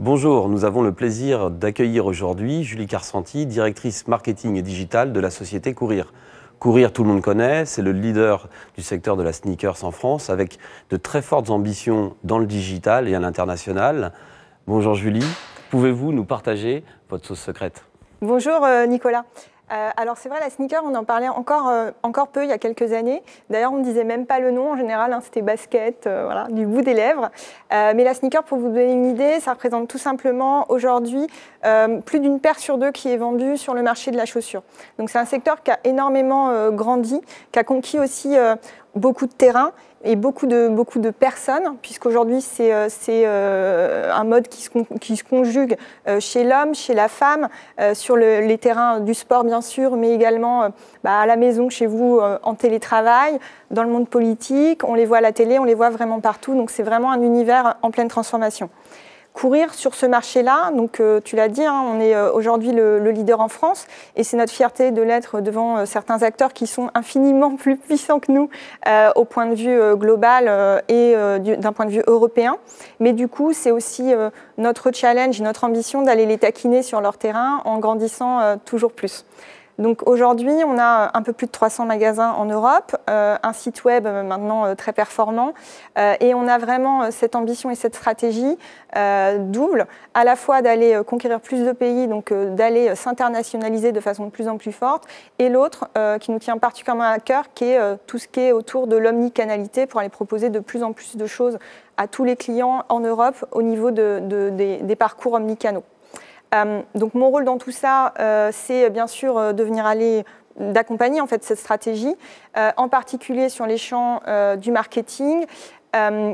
Bonjour, nous avons le plaisir d'accueillir aujourd'hui Julie Carsanti, directrice marketing et digital de la société Courir. Courir, tout le monde connaît, c'est le leader du secteur de la sneakers en France, avec de très fortes ambitions dans le digital et à l'international. Bonjour Julie, pouvez-vous nous partager votre sauce secrète? Bonjour Nicolas. Alors c'est vrai, la sneaker, on en parlait encore peu il y a quelques années. D'ailleurs, on ne disait même pas le nom en général, hein, c'était basket, voilà, du bout des lèvres. Mais la sneaker, pour vous donner une idée, ça représente tout simplement aujourd'hui plus d'une paire sur deux qui est vendue sur le marché de la chaussure. Donc c'est un secteur qui a énormément grandi, qui a conquis aussi beaucoup de terrain et beaucoup de personnes, puisqu'aujourd'hui c'est un mode qui se conjugue chez l'homme, chez la femme, sur les terrains du sport bien sûr, mais également à la maison, chez vous, en télétravail, dans le monde politique, on les voit à la télé, on les voit vraiment partout, donc c'est vraiment un univers en pleine transformation. Courir sur ce marché-là, donc tu l'as dit, hein, on est aujourd'hui le leader en France et c'est notre fierté de l'être devant certains acteurs qui sont infiniment plus puissants que nous au point de vue global et d'un point de vue européen. Mais du coup, c'est aussi notre challenge et notre ambition d'aller les taquiner sur leur terrain en grandissant toujours plus. Donc aujourd'hui, on a un peu plus de 300 magasins en Europe, un site web maintenant très performant et on a vraiment cette ambition et cette stratégie double, à la fois d'aller conquérir plus de pays, donc d'aller s'internationaliser de façon de plus en plus forte, et l'autre qui nous tient particulièrement à cœur, qui est tout ce qui est autour de l'omnicanalité pour aller proposer de plus en plus de choses à tous les clients en Europe au niveau des parcours omnicanaux. Donc mon rôle dans tout ça, c'est bien sûr de venir d'accompagner en fait cette stratégie, en particulier sur les champs du marketing,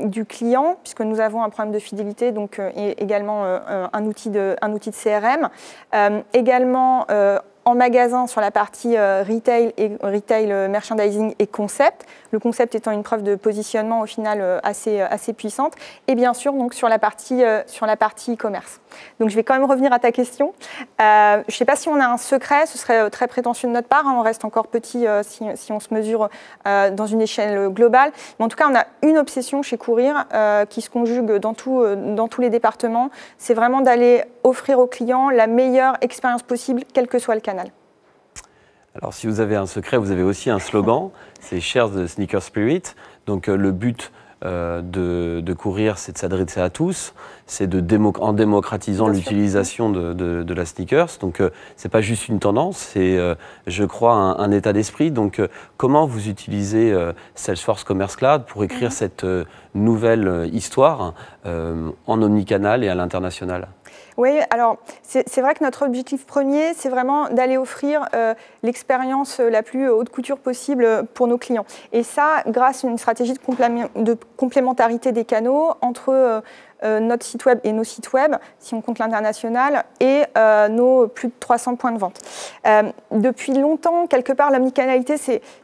du client, puisque nous avons un programme de fidélité, donc et également un outil de CRM, également en magasin sur la partie retail merchandising et concept, le concept étant une preuve de positionnement au final assez puissante, et bien sûr donc sur la partie e-commerce. Donc je vais quand même revenir à ta question. Je ne sais pas si on a un secret, ce serait très prétentieux de notre part, hein, on reste encore petit si on se mesure dans une échelle globale, mais en tout cas on a une obsession chez Courir qui se conjugue dans tous les départements, c'est vraiment d'aller offrir aux clients la meilleure expérience possible, quel que soit le canal. Alors si vous avez un secret, vous avez aussi un slogan, c'est Share the Sneaker Spirit. Donc le but de Courir, c'est de s'adresser à tous, c'est en démocratisant l'utilisation de la sneakers. Donc c'est pas juste une tendance, c'est je crois un état d'esprit. Donc comment vous utilisez Salesforce Commerce Cloud pour écrire cette nouvelle histoire en omnicanal et à l'international? Oui, alors c'est vrai que notre objectif premier, c'est vraiment d'aller offrir l'expérience la plus haute couture possible pour nos clients. Et ça, grâce à une stratégie de complémentarité des canaux entre notre site web et nos sites web, si on compte l'international, et nos plus de 300 points de vente. Depuis longtemps, quelque part, l'omnicanalité,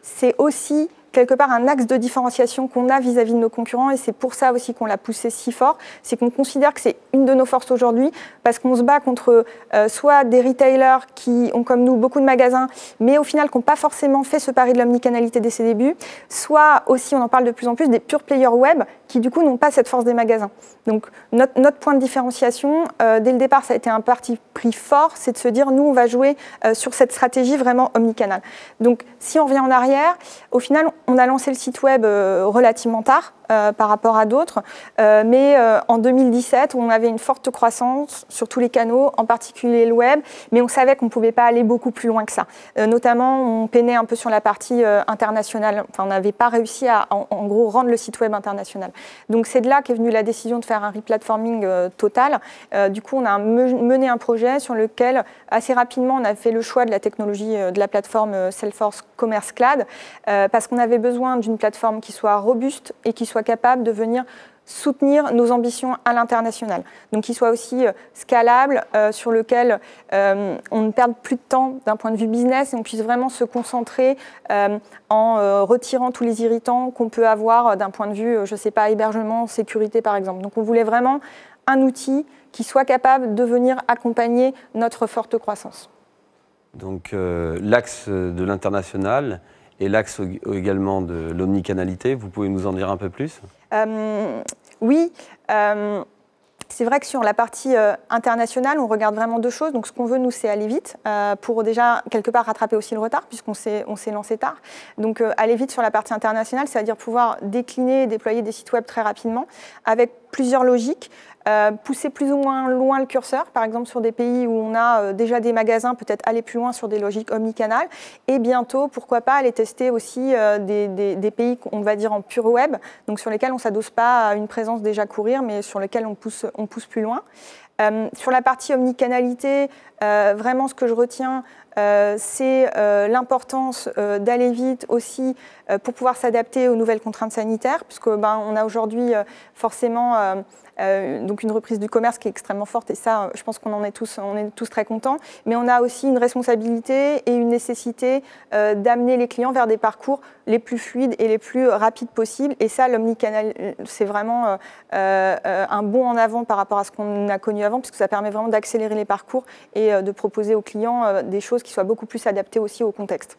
c'est aussi quelque part un axe de différenciation qu'on a vis-à-vis de nos concurrents et c'est pour ça aussi qu'on l'a poussé si fort, c'est qu'on considère que c'est une de nos forces aujourd'hui parce qu'on se bat contre soit des retailers qui ont comme nous beaucoup de magasins mais au final qui n'ont pas forcément fait ce pari de l'omnicanalité dès ses débuts, soit aussi on en parle de plus en plus des pure players web qui du coup n'ont pas cette force des magasins. Donc notre point de différenciation, dès le départ ça a été un parti pris fort, c'est de se dire nous on va jouer sur cette stratégie vraiment omnicanal. Donc si on revient en arrière, au final on a lancé le site web relativement tard par rapport à d'autres, mais en 2017, on avait une forte croissance sur tous les canaux, en particulier le web, mais on savait qu'on ne pouvait pas aller beaucoup plus loin que ça. Notamment, on peinait un peu sur la partie internationale, enfin, on n'avait pas réussi à, en gros, rendre le site web international. Donc c'est de là qu'est venue la décision de faire un replatforming total. Du coup, on a mené un projet sur lequel, assez rapidement, on a fait le choix de la technologie de la plateforme Salesforce Commerce Cloud, parce qu'on avait besoin d'une plateforme qui soit robuste et qui soit capable de venir soutenir nos ambitions à l'international. Donc qui soit aussi scalable, sur lequel on ne perde plus de temps d'un point de vue business et on puisse vraiment se concentrer en retirant tous les irritants qu'on peut avoir d'un point de vue, je ne sais pas, hébergement, sécurité par exemple. Donc on voulait vraiment un outil qui soit capable de venir accompagner notre forte croissance. Donc l'axe de l'international et l'axe également de l'omnicanalité, vous pouvez nous en dire un peu plus? Oui, C'est vrai que sur la partie internationale, on regarde vraiment deux choses. Donc, ce qu'on veut, nous, c'est aller vite pour déjà, quelque part, rattraper aussi le retard, puisqu'on s'est lancé tard. Donc, aller vite sur la partie internationale, c'est-à-dire pouvoir décliner et déployer des sites web très rapidement, avec plusieurs logiques. Pousser plus ou moins loin le curseur, par exemple sur des pays où on a déjà des magasins, peut-être aller plus loin sur des logiques omnicanal, et bientôt, pourquoi pas, aller tester aussi des pays, on va dire, en pure web, donc sur lesquels on ne s'adosse pas à une présence déjà courir, mais sur lesquels on pousse plus loin. Sur la partie omnicanalité, vraiment ce que je retiens, c'est l'importance d'aller vite aussi pour pouvoir s'adapter aux nouvelles contraintes sanitaires, puisque on a aujourd'hui forcément donc une reprise du commerce qui est extrêmement forte, et ça, je pense qu'on est tous très contents. Mais on a aussi une responsabilité et une nécessité d'amener les clients vers des parcours les plus fluides et les plus rapides possibles. Et ça, l'omnicanal, c'est vraiment un bond en avant par rapport à ce qu'on a connu avant, puisque ça permet vraiment d'accélérer les parcours et de proposer aux clients des choses qui soient beaucoup plus adaptées aussi au contexte.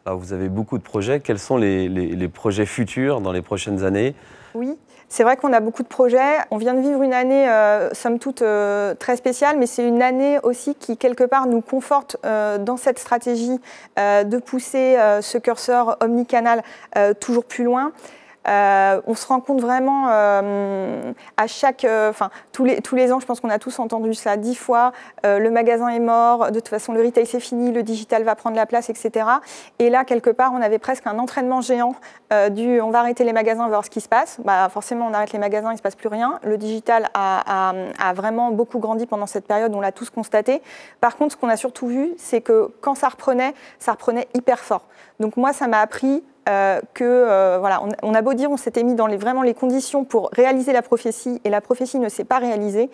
Alors, vous avez beaucoup de projets. Quels sont les projets futurs dans les prochaines années ? Oui, c'est vrai qu'on a beaucoup de projets. On vient de vivre une année, somme toute, très spéciale, mais c'est une année aussi qui, quelque part, nous conforte dans cette stratégie de pousser ce curseur omnicanal toujours plus loin. On se rend compte vraiment à chaque, tous les ans, je pense qu'on a tous entendu ça 10 fois, le magasin est mort, de toute façon le retail c'est fini, le digital va prendre la place, etc. Et là, quelque part, on avait presque un entraînement géant on va arrêter les magasins, on va voir ce qui se passe. Forcément, on arrête les magasins, il ne se passe plus rien. Le digital a vraiment beaucoup grandi pendant cette période, on l'a tous constaté. Par contre, ce qu'on a surtout vu, c'est que quand ça reprenait hyper fort. Donc moi, ça m'a appris voilà, on a beau dire, on s'était mis dans vraiment les conditions pour réaliser la prophétie, et la prophétie ne s'est pas réalisée.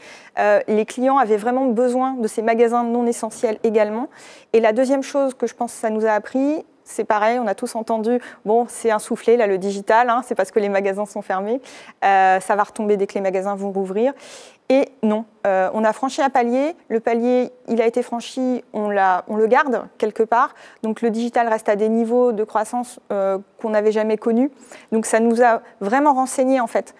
Les clients avaient vraiment besoin de ces magasins non essentiels également. Et la deuxième chose que je pense que ça nous a appris, c'est pareil, on a tous entendu, bon, c'est un soufflet, là, le digital, c'est parce que les magasins sont fermés, ça va retomber dès que les magasins vont rouvrir. Et non, on a franchi un palier, le palier, il a été franchi, on le garde quelque part, donc le digital reste à des niveaux de croissance qu'on n'avait jamais connus. Donc ça nous a vraiment renseigné en fait,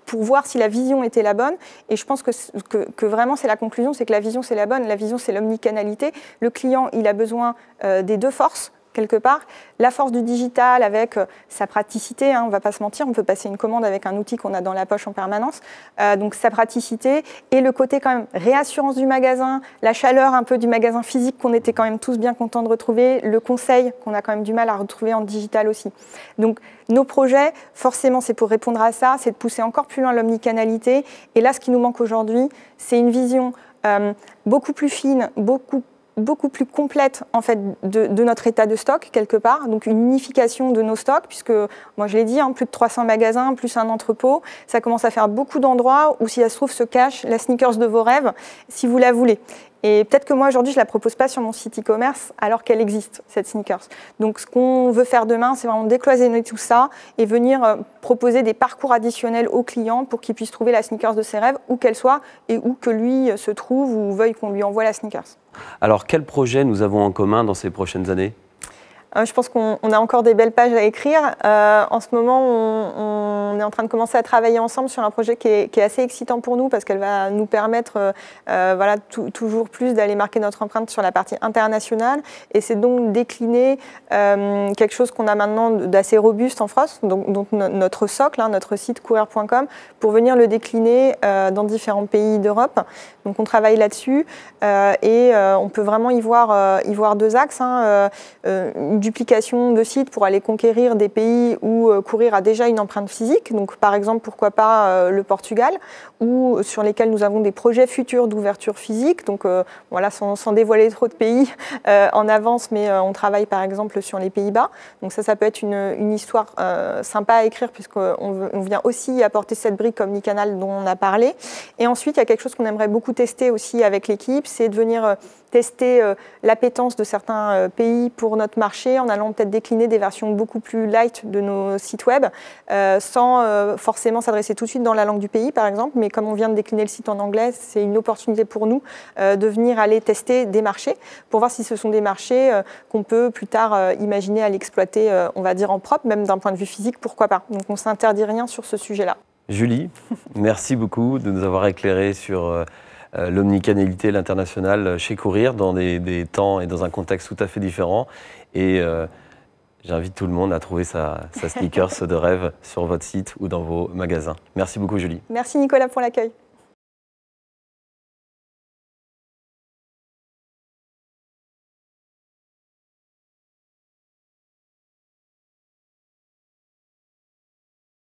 pour voir si la vision était la bonne, et je pense que vraiment c'est la conclusion, c'est que la vision c'est la bonne, la vision c'est l'omnicanalité. Le client, il a besoin des deux forces, quelque part, la force du digital avec sa praticité, on ne va pas se mentir, on peut passer une commande avec un outil qu'on a dans la poche en permanence, donc sa praticité et le côté quand même réassurance du magasin, la chaleur un peu du magasin physique qu'on était quand même tous bien contents de retrouver, le conseil qu'on a quand même du mal à retrouver en digital aussi. Donc nos projets, forcément, c'est pour répondre à ça, c'est de pousser encore plus loin l'omnicanalité, et là, ce qui nous manque aujourd'hui, c'est une vision beaucoup plus fine, beaucoup plus complète en fait de notre état de stock quelque part, donc une unification de nos stocks, puisque moi je l'ai dit, plus de 300 magasins, plus un entrepôt, ça commence à faire beaucoup d'endroits où, si ça se trouve, se cache la sneakers de vos rêves, si vous la voulez. Et peut-être que moi aujourd'hui je ne la propose pas sur mon site e-commerce alors qu'elle existe, cette sneakers. Donc ce qu'on veut faire demain, c'est vraiment décloisonner tout ça et venir proposer des parcours additionnels aux clients pour qu'ils puissent trouver la sneakers de ses rêves, où qu'elle soit et où que lui se trouve ou veuille qu'on lui envoie la sneakers. Alors, quels projets nous avons en commun dans ces prochaines années ? Je pense qu'on a encore des belles pages à écrire. En ce moment, on est en train de commencer à travailler ensemble sur un projet qui est assez excitant pour nous, parce qu'elle va nous permettre voilà, toujours plus d'aller marquer notre empreinte sur la partie internationale. Et c'est donc décliner quelque chose qu'on a maintenant d'assez robuste en France, donc notre socle, notre site courir.com, pour venir le décliner dans différents pays d'Europe. Donc on travaille là-dessus et on peut vraiment y voir deux axes. Une duplication de sites pour aller conquérir des pays où courir a déjà une empreinte physique, donc par exemple pourquoi pas le Portugal, ou sur lesquels nous avons des projets futurs d'ouverture physique, donc voilà, sans dévoiler trop de pays en avance, mais on travaille par exemple sur les Pays-Bas, donc ça peut être une histoire sympa à écrire, puisqu'on vient aussi apporter cette brique omnicanal dont on a parlé. Et ensuite il y a quelque chose qu'on aimerait beaucoup tester aussi avec l'équipe, c'est de venir tester l'appétence de certains pays pour notre marché, en allant peut-être décliner des versions beaucoup plus light de nos sites web, sans forcément s'adresser tout de suite dans la langue du pays, par exemple. Mais comme on vient de décliner le site en anglais, c'est une opportunité pour nous de venir aller tester des marchés, pour voir si ce sont des marchés qu'on peut plus tard imaginer aller exploiter, on va dire en propre, même d'un point de vue physique, pourquoi pas. Donc on ne s'interdit rien sur ce sujet-là. Julie, merci beaucoup de nous avoir éclairé sur l'omnicanalité, l'international chez Courir dans des temps et dans un contexte tout à fait différent. Et j'invite tout le monde à trouver sa sneakers de rêve sur votre site ou dans vos magasins. Merci beaucoup Julie. Merci Nicolas pour l'accueil.